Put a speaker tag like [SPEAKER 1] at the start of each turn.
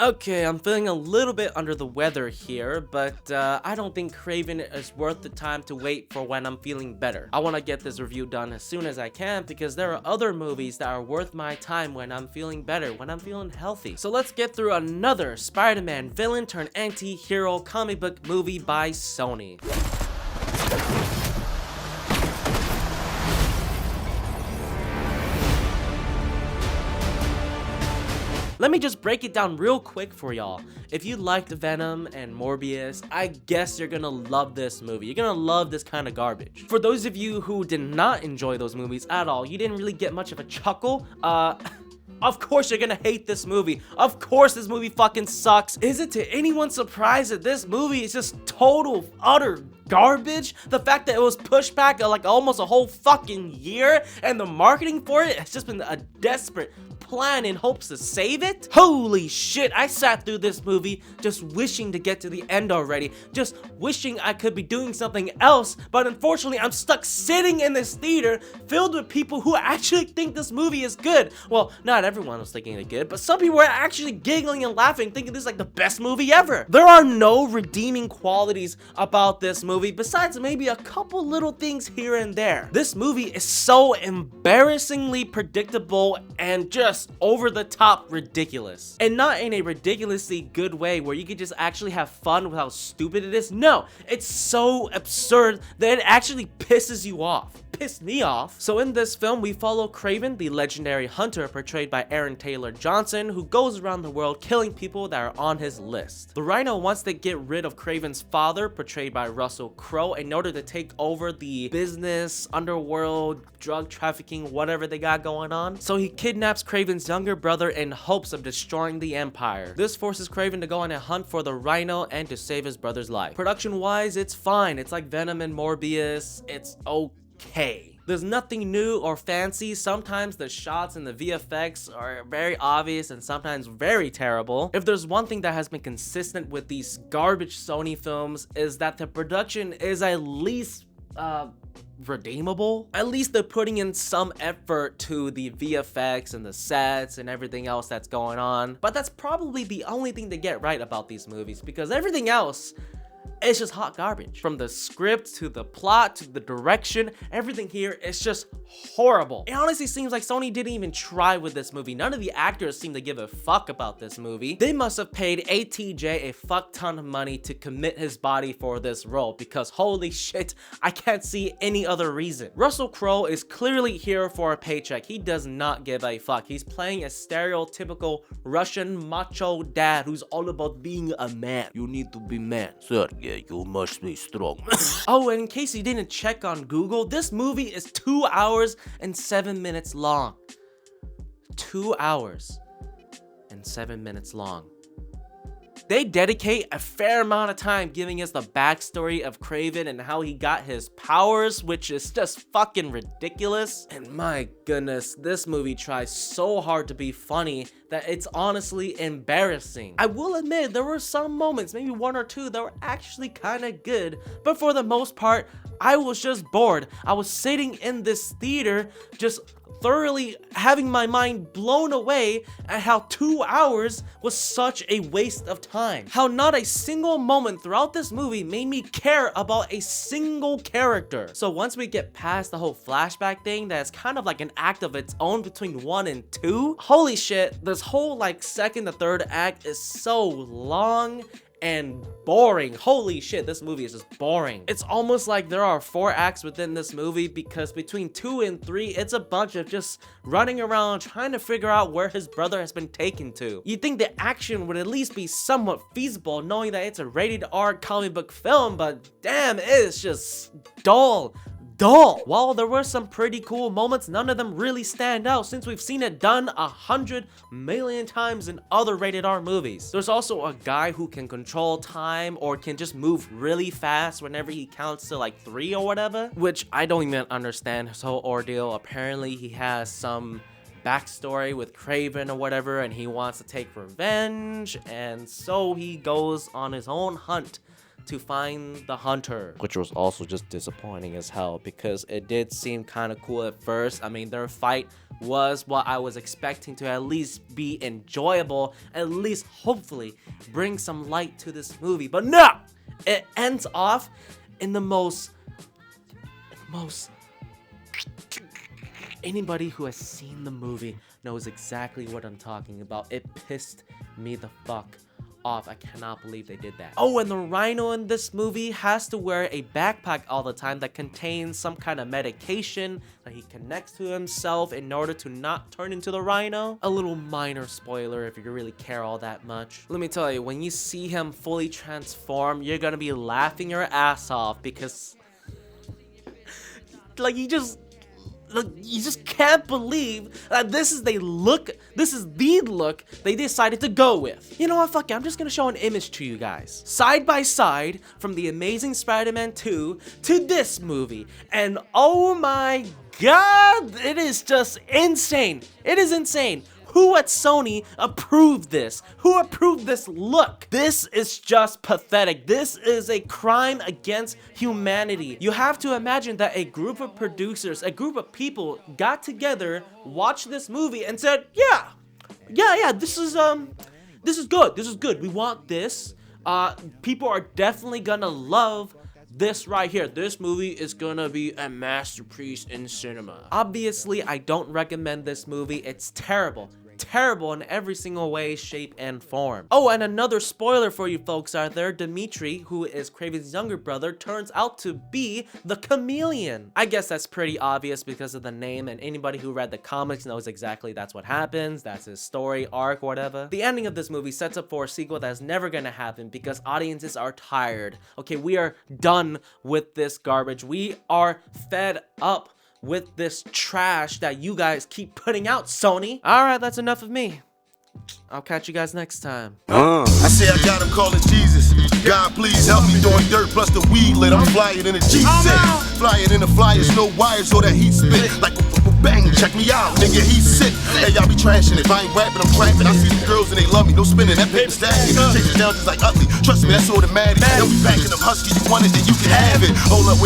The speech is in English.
[SPEAKER 1] Okay, I'm feeling a little bit under the weather here, but I don't think Kraven is worth the time to wait for when I'm feeling better. I want to get this review done as soon as I can because there are other movies that are worth my time when I'm feeling better, when I'm feeling healthy. So let's get through another Spider-Man villain turned anti-hero comic book movie by Sony. Let me just break it down real quick for y'all. If you liked Venom and Morbius, I guess you're gonna love this movie. You're gonna love this kind of garbage. For those of you who did not enjoy those movies at all, you didn't really get much of a chuckle, of course you're gonna hate this movie. Of course this movie fucking sucks. Is it to anyone's surprise that this movie is just total, utter garbage? The fact that it was pushed back like almost a whole fucking year and the marketing for it has just been a desperate plan in hopes to save it? Holy shit, I sat through this movie just wishing to get to the end already, just wishing I could be doing something else, but unfortunately I'm stuck sitting in this theater filled with people who actually think this movie is good. Well, not everyone was thinking it good, but some people were actually giggling and laughing, thinking this is like the best movie ever. There are no redeeming qualities about this movie besides maybe a couple little things here and there. This movie is so embarrassingly predictable and just over the top ridiculous, and not in a ridiculously good way where you could just actually have fun with how stupid it is. No, it's so absurd that it actually pisses you off. Pissed me off. So in this film, we follow Kraven, the legendary hunter portrayed by Aaron Taylor Johnson, who goes around the world killing people that are on his list. The Rhino wants to get rid of Kraven's father, portrayed by Russell Crowe, in order to take over the business, underworld, drug trafficking, whatever they got going on. So he kidnaps Kraven's younger brother in hopes of destroying the empire. This forces Kraven to go on a hunt for the Rhino and to save his brother's life. Production-wise, it's fine. It's like Venom and Morbius. It's okay. There's nothing new or fancy. Sometimes the shots and the VFX are very obvious and sometimes very terrible. If there's one thing that has been consistent with these garbage Sony films is that the production is at least redeemable. At least they're putting in some effort to the VFX and the sets and everything else that's going on. But that's probably the only thing to get right about these movies, because everything else, it's just hot garbage. From the script to the plot to the direction, everything here is just horrible. It honestly seems like Sony didn't even try with this movie. None of the actors seem to give a fuck about this movie. They must have paid ATJ a fuck ton of money to commit his body for this role, because holy shit, I can't see any other reason. Russell Crowe is clearly here for a paycheck. He does not give a fuck. He's playing a stereotypical Russian macho dad who's all about being a man. You need to be man, sir. Yeah, you must be strong. Oh, and in case you didn't check on Google, this movie is 2 hours and 7 minutes long. 2 hours and 7 minutes long. They dedicate a fair amount of time giving us the backstory of Kraven and how he got his powers, which is just fucking ridiculous. And my goodness, this movie tries so hard to be funny that it's honestly embarrassing. I will admit there were some moments, maybe one or two, that were actually kind of good, but for the most part, I was just bored. I was sitting in this theater just thoroughly having my mind blown away at how 2 hours was such a waste of time. How not a single moment throughout this movie made me care about a single character. So once we get past the whole flashback thing that's kind of like an act of its own between 1 and 2, holy shit, this whole like second to third act is so long and boring. Holy shit, this movie is just boring. It's almost like there are 4 acts within this movie, because between 2 and 3, it's a bunch of just running around trying to figure out where his brother has been taken to. You'd think the action would at least be somewhat feasible, knowing that it's a rated R comic book film, but damn, it's just dull. While there were some pretty cool moments, none of them really stand out since we've seen it done 100 million times in other rated R movies. There's also a guy who can control time or can just move really fast whenever he counts to like 3 or whatever, which I don't even understand his whole ordeal. Apparently he has some backstory with Kraven or whatever, and he wants to take revenge, and so he goes on his own hunt to find the hunter, which was also just disappointing as hell because it did seem kind of cool at first. I mean, their fight was what I was expecting to at least be enjoyable, at least hopefully bring some light to this movie. But no! It ends off in the most anybody who has seen the movie knows exactly what I'm talking about. It pissed me the fuck off. I cannot believe they did that. Oh, and the rhino in this movie has to wear a backpack all the time that contains some kind of medication that he connects to himself in order to not turn into the rhino. A little minor spoiler if you really care all that much. Let me tell you, when you see him fully transform, you're gonna be laughing your ass off because like you just can't believe that this is the look they decided to go with. You know what, fuck it, I'm just gonna show an image to you guys. Side by side from the Amazing Spider-Man 2 to this movie. And oh my god, it is just insane. It is insane. Who at Sony approved this? Who approved this look? This is just pathetic. This is a crime against humanity. You have to imagine that a group of producers, a group of people got together, watched this movie and said, yeah, this is good. We want this. People are definitely gonna love this right here. This movie is gonna be a masterpiece in cinema. Obviously, I don't recommend this movie. It's terrible in every single way, shape, and form. Oh, and another spoiler for you folks out there, Dimitri, who is Kraven's younger brother, turns out to be the Chameleon. I guess that's pretty obvious because of the name, and anybody who read the comics knows exactly that's what happens. That's his story arc, whatever. The ending of this movie sets up for a sequel that's never gonna happen because audiences are tired. Okay, we are done with this garbage. We are fed up with this trash that you guys keep putting out, Sony. All right, that's enough of me. I'll catch you guys next time.
[SPEAKER 2] I say I got him calling Jesus. God, please help me doing dirt plus the weed lit. I'm flying in a G6. Flying in the flyers, no wires, so that heat spit. Like bang, check me out, nigga, he's sick. Hey, y'all be trashing. If I ain't rapping, I'm trapping. I see the girls and they love me. No spinning that paper stacking. Take it down just like ugly. Trust me, that's automatic. And we back in them husky. You want it, then you can have it. Hold up, wait.